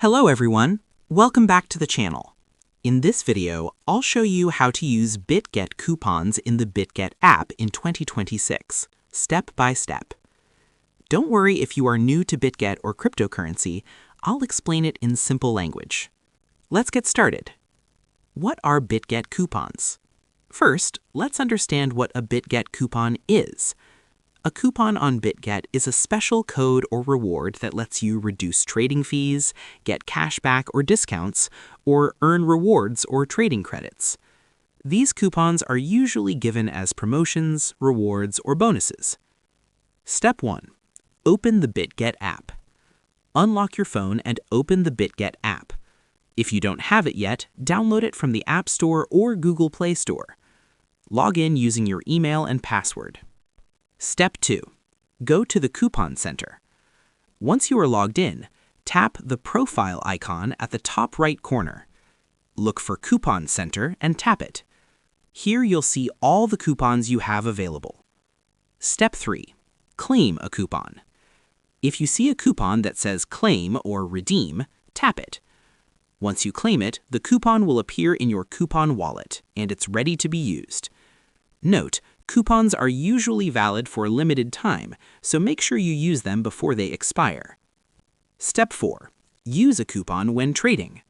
Hello everyone, welcome back to the channel. In this video, I'll show you how to use Bitget coupons in the Bitget app in 2026, step by step. Don't worry if you are new to Bitget or cryptocurrency, I'll explain it in simple language. Let's get started. What are Bitget coupons? First, let's understand what a Bitget coupon is. A coupon on Bitget is a special code or reward that lets you reduce trading fees, get cashback or discounts, or earn rewards or trading credits. These coupons are usually given as promotions, rewards, or bonuses. Step 1. Open the Bitget app. Unlock your phone and open the Bitget app. If you don't have it yet, download it from the App Store or Google Play Store. Log in using your email and password. Step 2. Go to the Coupon Center. Once you are logged in, tap the profile icon at the top right corner. Look for Coupon Center and tap it. Here you'll see all the coupons you have available. Step 3. Claim a coupon. If you see a coupon that says Claim or Redeem, tap it. Once you claim it, the coupon will appear in your coupon wallet, and it's ready to be used. Note, coupons are usually valid for a limited time, so make sure you use them before they expire. Step 4. Use a coupon when trading.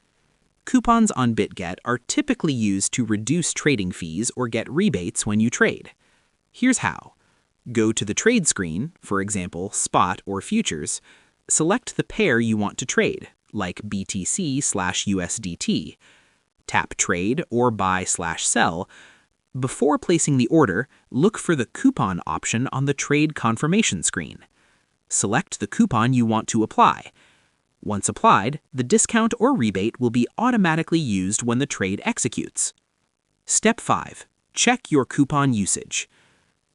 Coupons on Bitget are typically used to reduce trading fees or get rebates when you trade. Here's how. Go to the trade screen, for example, spot or futures. Select the pair you want to trade, like BTC/USDT. Tap Trade or Buy/Sell. Before placing the order, look for the coupon option on the trade confirmation screen. Select the coupon you want to apply. Once applied, the discount or rebate will be automatically used when the trade executes. Step 5. Check your coupon usage.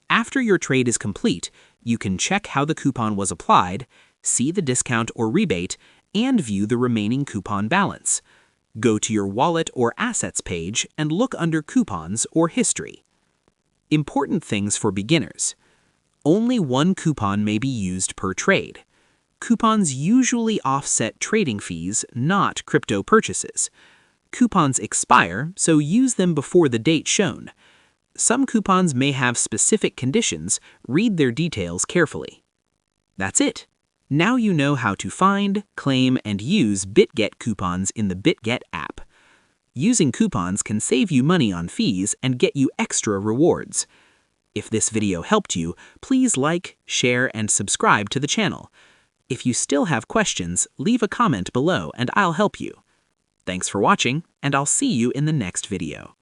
After your trade is complete, you can check how the coupon was applied, see the discount or rebate, and view the remaining coupon balance. Go to your Wallet or Assets page and look under Coupons or History. Important things for beginners. Only one coupon may be used per trade. Coupons usually offset trading fees, not crypto purchases. Coupons expire, so use them before the date shown. Some coupons may have specific conditions. Read their details carefully. That's it. Now you know how to find, claim, and use Bitget coupons in the Bitget app. Using coupons can save you money on fees and get you extra rewards. If this video helped you, please like, share, and subscribe to the channel. If you still have questions, leave a comment below and I'll help you. Thanks for watching, and I'll see you in the next video.